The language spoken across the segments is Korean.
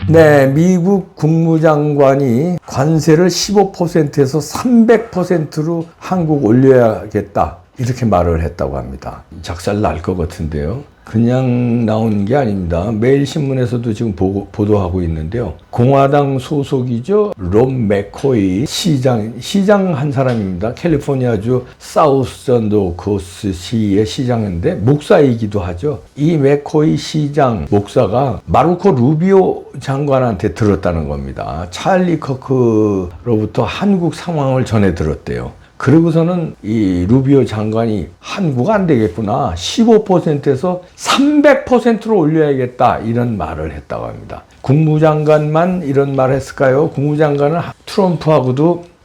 네, 미국 국무장관이 관세를 15%에서 300%로 한국 올려야겠다. 이렇게 말을 했다고 합니다. 작살 날 것 같은데요. 그냥 나온 게 아닙니다. 매일신문에서도 지금 보도하고 있는데요. 공화당 소속이죠. 롬 맥코이 시장 한 사람입니다. 캘리포니아주 사우스전도 코스 시의 시장인데 목사이기도 하죠. 이 맥코이 시장 목사가 마르코 루비오 장관한테 들었다는 겁니다. 찰리 커크로부터 한국 상황을 전해 들었대요. 그러고서는 이 루비오 장관이 한국 안 되겠구나. 15%에서 300%로 올려야겠다. 이런 말을 했다고 합니다. 국무장관만 이런 말 했을까요? 국무장관은 트럼프하고도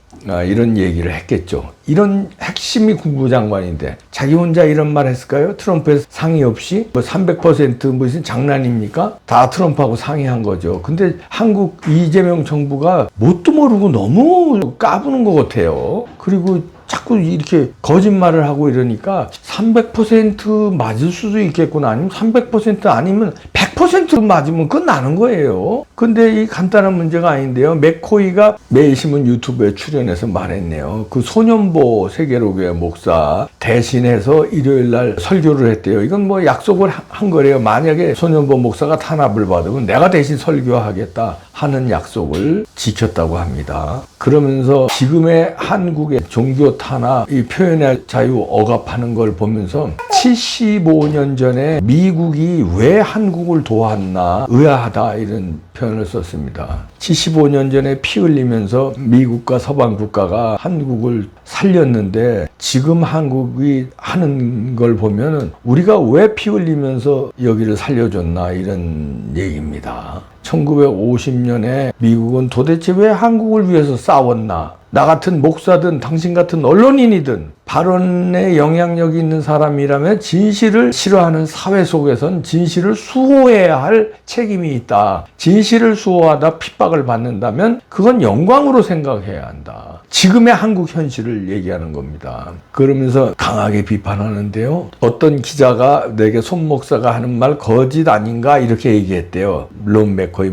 이런 얘기를 했겠죠. 이런 핵심이 국무장관인데 자기 혼자 이런 말 했을까요? 트럼프의 상의 없이 300% 무슨 장난입니까? 다 트럼프하고 상의한 거죠. 근데 한국 이재명 정부가 뭣도 모르고 너무 까부는 것 같아요. 그리고 자꾸 이렇게 거짓말을 하고 이러니까 300% 맞을 수도 있겠구나. 아니면 300% 아니면 100% 맞으면 끝나는 거예요. 근데 이 간단한 문제가 아닌데요. 맥코이가 매일신문 유튜브에 출연해서 말했네요. 그 소년보 세계로교회 목사 대신해서 일요일 날 설교를 했대요. 이건 뭐 약속을 한 거래요. 만약에 소년보 목사가 탄압을 받으면 내가 대신 설교하겠다 하는 약속을 지켰다고 합니다. 그러면서 지금의 한국의 종교 탄압, 이 표현의 자유 억압하는 걸 보면서 75년 전에 미국이 왜 한국을 도왔나 의아하다 이런 표현을 썼습니다. 75년 전에 피 흘리면서 미국과 서방 국가가 한국을 살렸는데 지금 한국이 하는 걸 보면은 우리가 왜 피 흘리면서 여기를 살려줬나 이런 얘기입니다. 1950년에 미국은 도대체 왜 한국을 위해서 싸웠나? 나 같은 목사든 당신 같은 언론인이든 발언에 영향력이 있는 사람이라면 진실을 싫어하는 사회 속에선 진실을 수호해야 할 책임이 있다. 진실을 수호하다 핍박을 받는다면 그건 영광으로 생각해야 한다. 지금의 한국 현실을 얘기하는 겁니다. 그러면서 강하게 비판하는데요. 어떤 기자가 내게 손 목사가 하는 말 거짓 아닌가 이렇게 얘기했대요. 롬 맥코이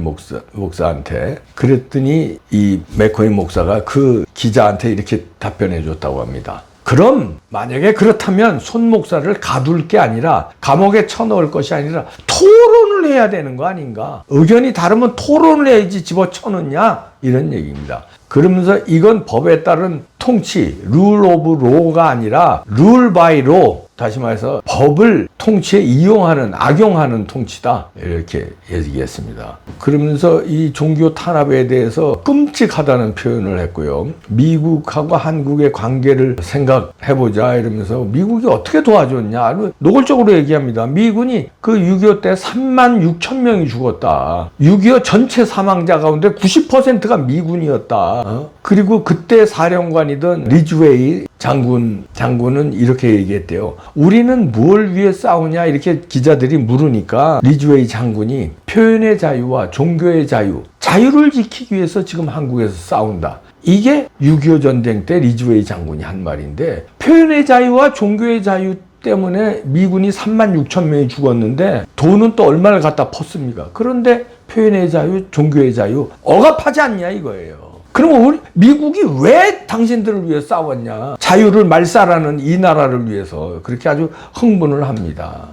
목사한테. 그랬더니 이 맥코이 목사가 그 기자한테 이렇게 답변해 줬다고 합니다. 그럼 만약에 그렇다면 손 목사를 가둘 게 아니라 감옥에 쳐넣을 것이 아니라 토론을 해야 되는 거 아닌가? 의견이 다르면 토론을 해야지 집어쳐넣냐? 이런 얘기입니다. 그러면서 이건 법에 따른 통치, 룰 오브 로가 아니라 룰 바이 로, 다시 말해서 법을 통치에 이용하는, 악용하는 통치다. 이렇게 얘기했습니다. 그러면서 이 종교 탄압에 대해서 끔찍하다는 표현을 했고요. 미국하고 한국의 관계를 생각해보자 이러면서 미국이 어떻게 도와줬냐. 노골적으로 얘기합니다. 미군이 그 6.25 때 36,000명이 죽었다. 6.25 전체 사망자 가운데 90%가 미군이었다. 그리고 그때 사령관이던 리즈웨이 장군은 이렇게 얘기했대요. 우리는 뭘 위해 싸우냐 이렇게 기자들이 물으니까 리즈웨이 장군이 표현의 자유와 종교의 자유를 지키기 위해서 지금 한국에서 싸운다. 이게 6.25 전쟁 때 리즈웨이 장군이 한 말인데 표현의 자유와 종교의 자유 때문에 미군이 36,000명이 죽었는데 돈은 또 얼마를 갖다 펐습니까? 그런데 표현의 자유, 종교의 자유 억압하지 않냐 이거예요. 그러면 우리 미국이 왜 당신들을 위해 싸웠냐? 자유를 말살하는 이 나라를 위해서 그렇게 아주 흥분을 합니다.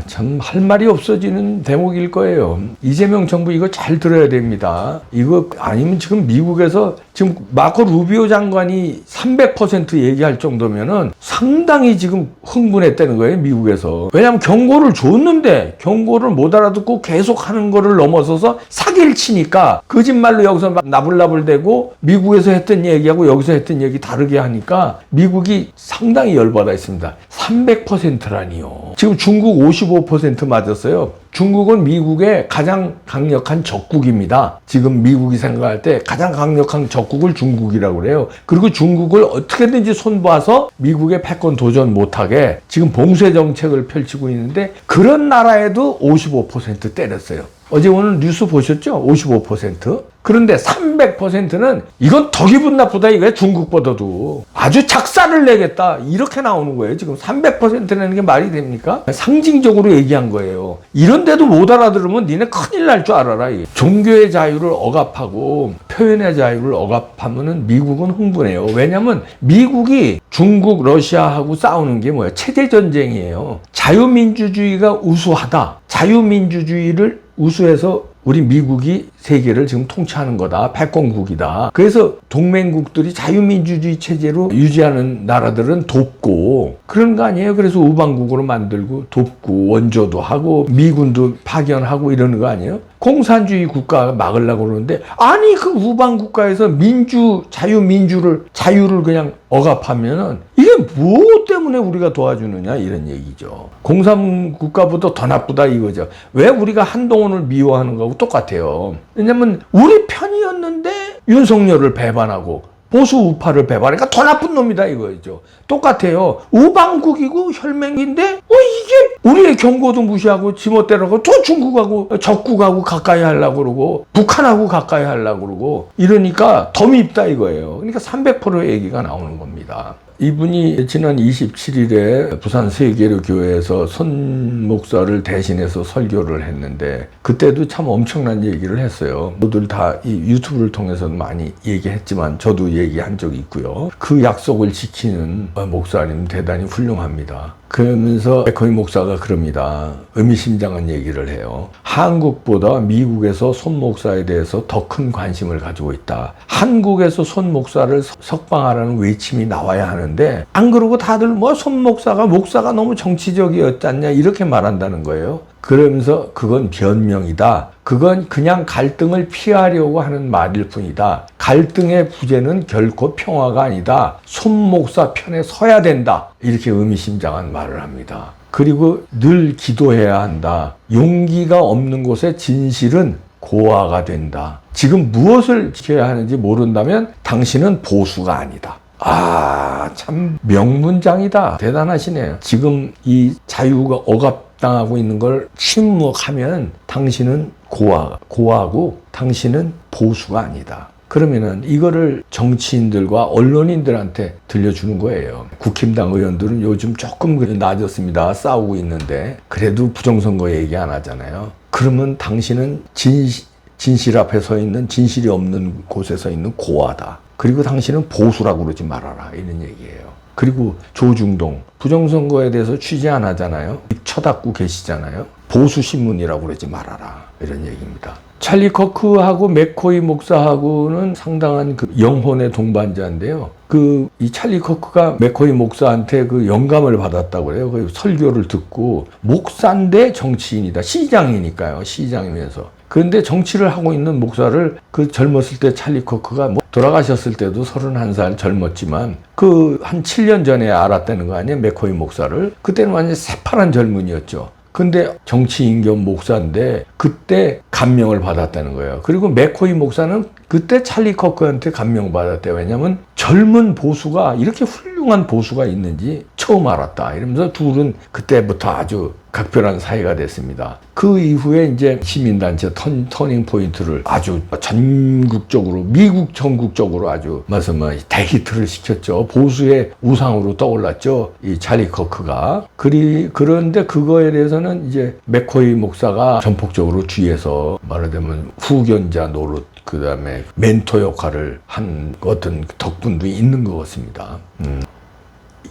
참 할 말이 없어지는 대목일 거예요. 이재명 정부 이거 잘 들어야 됩니다. 이거 아니면 지금 미국에서 지금 마코 루비오 장관이 300% 얘기할 정도면은 상당히 지금 흥분했다는 거예요, 미국에서. 왜냐하면 경고를 줬는데 경고를 못 알아듣고 계속 하는 거를 넘어서서 사기를 치니까 거짓말로 여기서 막 나불나불대고 미국에서 했던 얘기하고 여기서 했던 얘기 다르게 하니까 미국이 상당히 열받아 있습니다. 300%라니요. 지금 중국 55% 맞았어요. 중국은 미국의 가장 강력한 적국입니다. 지금 미국이 생각할 때 가장 강력한 적국을 중국이라고 그래요. 그리고 중국을 어떻게든지 손봐서 미국의 패권 도전 못하게 지금 봉쇄 정책을 펼치고 있는데 그런 나라에도 55% 때렸어요. 어제 오늘 뉴스 보셨죠? 55%. 그런데 300%는 이건 더 기분 나쁘다 이거야. 중국보다도. 아주 작사를 내겠다. 이렇게 나오는 거예요. 지금 300%라는 게 말이 됩니까? 상징적으로 얘기한 거예요. 이런데도 못 알아들으면 니네 큰일 날 줄 알아라. 이게. 종교의 자유를 억압하고 표현의 자유를 억압하면은 미국은 흥분해요. 왜냐면 미국이 중국, 러시아하고 싸우는 게 뭐예요? 체제전쟁이에요. 자유민주주의가 우수하다. 자유민주주의를 우수해서 우리 미국이 세계를 지금 통치하는 거다. 패권국이다. 그래서 동맹국들이 자유민주주의 체제로 유지하는 나라들은 돕고 그런 거 아니에요. 그래서 우방국으로 만들고 돕고 원조도 하고 미군도 파견하고 이러는 거 아니에요. 공산주의 국가 막으려고 그러는데 아니 그 우방국가에서 자유를 그냥 억압하면은 이게 뭐 때문에 우리가 도와주느냐 이런 얘기죠. 공산국가보다 더 나쁘다 이거죠. 왜 우리가 한동훈을 미워하는 거하고 똑같아요. 왜냐면 우리 편이었는데 윤석열을 배반하고 보수 우파를 배반하니까 더 나쁜 놈이다 이거죠. 똑같아요. 우방국이고 혈맹인데 이게 우리의 경고도 무시하고 지멋대로 하고 또 중국하고 적국하고 가까이 하려고 그러고 북한하고 가까이 하려고 그러고 이러니까 더 밉다 이거예요. 그러니까 300%의 얘기가 나오는 겁니다. 이분이 지난 27일에 부산 세계로 교회에서 손 목사를 대신해서 설교를 했는데 그때도 참 엄청난 얘기를 했어요. 모두들 다 이 유튜브를 통해서 많이 얘기했지만 저도 얘기한 적이 있고요. 그 약속을 지키는 목사님 대단히 훌륭합니다. 그러면서 맥커이 목사가 그럽니다. 의미심장한 얘기를 해요. 한국보다 미국에서 손 목사에 대해서 더 큰 관심을 가지고 있다. 한국에서 손 목사를 석방하라는 외침이 나와야 하는데 안 그러고 다들 손 목사가 너무 정치적이었지 않냐 이렇게 말한다는 거예요. 그러면서 그건 변명이다. 그건 그냥 갈등을 피하려고 하는 말일 뿐이다. 갈등의 부재는 결코 평화가 아니다. 손 목사 편에 서야 된다. 이렇게 의미심장한 말을 합니다. 그리고 늘 기도해야 한다. 용기가 없는 곳에 진실은 고아가 된다. 지금 무엇을 지켜야 하는지 모른다면 당신은 보수가 아니다. 참 명문장이다. 대단하시네요. 지금 이 자유가 억압당하고 있는 걸 침묵하면 당신은 고아고 당신은 보수가 아니다. 그러면은 이거를 정치인들과 언론인들한테 들려주는 거예요. 국힘당 의원들은 요즘 조금 나아졌습니다. 싸우고 있는데 그래도 부정선거 얘기 안 하잖아요. 그러면 당신은 진실 앞에 서 있는 진실이 없는 곳에 서 있는 고아다. 그리고 당신은 보수라고 그러지 말아라. 이런 얘기예요. 그리고 조중동 부정선거에 대해서 취재 안 하잖아요. 쳐닫고 계시잖아요. 보수신문이라고 그러지 말아라. 이런 얘기입니다. 찰리 커크하고 맥코이 목사하고는 상당한 그 영혼의 동반자인데요. 이 찰리 커크가 맥코이 목사한테 그 영감을 받았다고 그래요. 그 설교를 듣고 목사인데 정치인이다. 시장이니까요. 시장이면서. 그런데 정치를 하고 있는 목사를 그 젊었을 때 찰리 커크가 돌아가셨을 때도 31살 젊었지만 한 7년 전에 알았다는 거 아니에요. 맥코이 목사를. 그때는 완전 새파란 젊은이였죠. 근데 정치인 겸 목사인데 그때 감명을 받았다는 거예요. 그리고 맥코이 목사는 그때 찰리 커크한테 감명받았대요. 왜냐면 젊은 보수가 이렇게 훌륭한 보수가 있는지 처음 알았다. 이러면서 둘은 그때부터 아주 각별한 사이가 됐습니다. 그 이후에 이제 시민단체 터닝 포인트를 아주 전국적으로 미국 전국적으로 아주 대히트를 시켰죠. 보수의 우상으로 떠올랐죠. 이 찰리 커크가. 그런데 그거에 대해서는 이제 맥코이 목사가 전폭적으로 뒤에서 말하자면 후견자 노릇 그다음에 멘토 역할을 한 어떤 덕분도 있는 것 같습니다.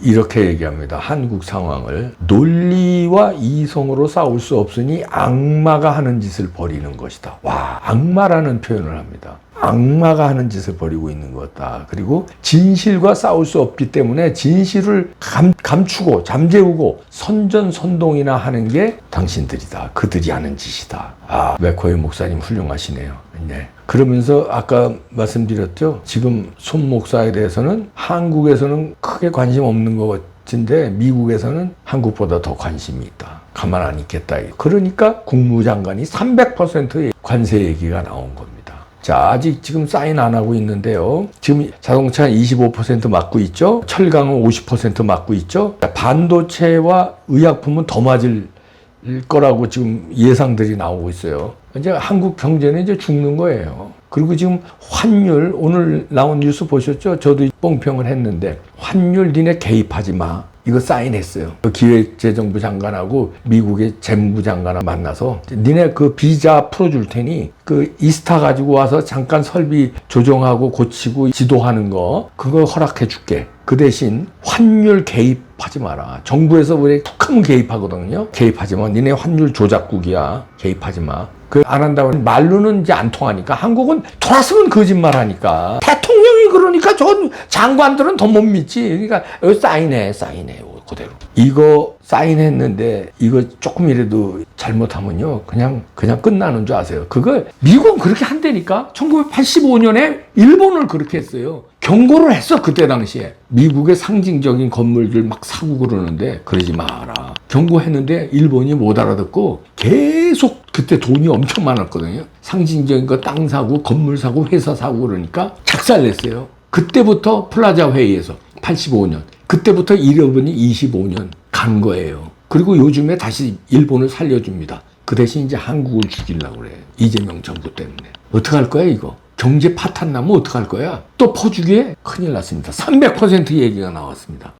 이렇게 얘기합니다. 한국 상황을 논리와 이성으로 싸울 수 없으니 악마가 하는 짓을 벌이는 것이다. 악마라는 표현을 합니다. 악마가 하는 짓을 벌이고 있는 거다. 그리고 진실과 싸울 수 없기 때문에 진실을 감추고 잠재우고 선전선동이나 하는 게 당신들이다. 그들이 하는 짓이다. 맥코이 목사님 훌륭하시네요. 네. 그러면서 아까 말씀드렸죠. 지금 손 목사에 대해서는 한국에서는 크게 관심 없는 것 같은데 미국에서는 한국보다 더 관심이 있다. 가만 안 있겠다. 그러니까 국무장관이 300%의 관세 얘기가 나온 겁니다. 자, 아직 지금 사인 안 하고 있는데요. 지금 자동차 25% 맞고 있죠. 철강은 50% 맞고 있죠. 반도체와 의약품은 더 맞을 거라고 지금 예상들이 나오고 있어요. 이제 한국 경제는 이제 죽는 거예요. 그리고 지금 환율, 오늘 나온 뉴스 보셨죠? 저도 뽕평을 했는데, 환율 니네 개입하지 마. 이거 사인했어요. 기획재정부 장관하고 미국의 재무부 장관하고 만나서 니네 그 비자 풀어줄 테니 그 이스타 가지고 와서 잠깐 설비 조정하고 고치고 지도하는 거 그거 허락해 줄게. 그 대신 환율 개입하지 마라. 정부에서 우리 툭하면 개입하거든요. 개입하지 마. 니네 환율 조작국이야. 개입하지 마. 그 안 한다고 말로는 이제 안 통하니까 한국은 돌았으면 거짓말 하니까 대통령이 그러니까 전 장관들은 더 못 믿지. 그러니까 여기 사인해 그대로. 이거 사인했는데 이거 조금이라도 잘못하면요 그냥 끝나는 줄 아세요. 그거 미국은 그렇게 한다니까. 1985년에 일본을 그렇게 했어요. 경고를 했어. 그때 당시에 미국의 상징적인 건물들 막 사고 그러는데 그러지 마라 경고했는데 일본이 못 알아듣고 계속 그때 돈이 엄청 많았거든요. 상징적인 거 땅 사고 건물 사고 회사 사고 그러니까 작살냈어요. 그때부터 플라자 회의에서 85년 그때부터 일본이 25년 간 거예요. 그리고 요즘에 다시 일본을 살려줍니다. 그 대신 이제 한국을 죽이려고 그래. 이재명 정부 때문에. 어떡할 거야 이거? 경제 파탄 나면 어떡할 거야? 또 퍼주기에 큰일 났습니다. 300% 얘기가 나왔습니다.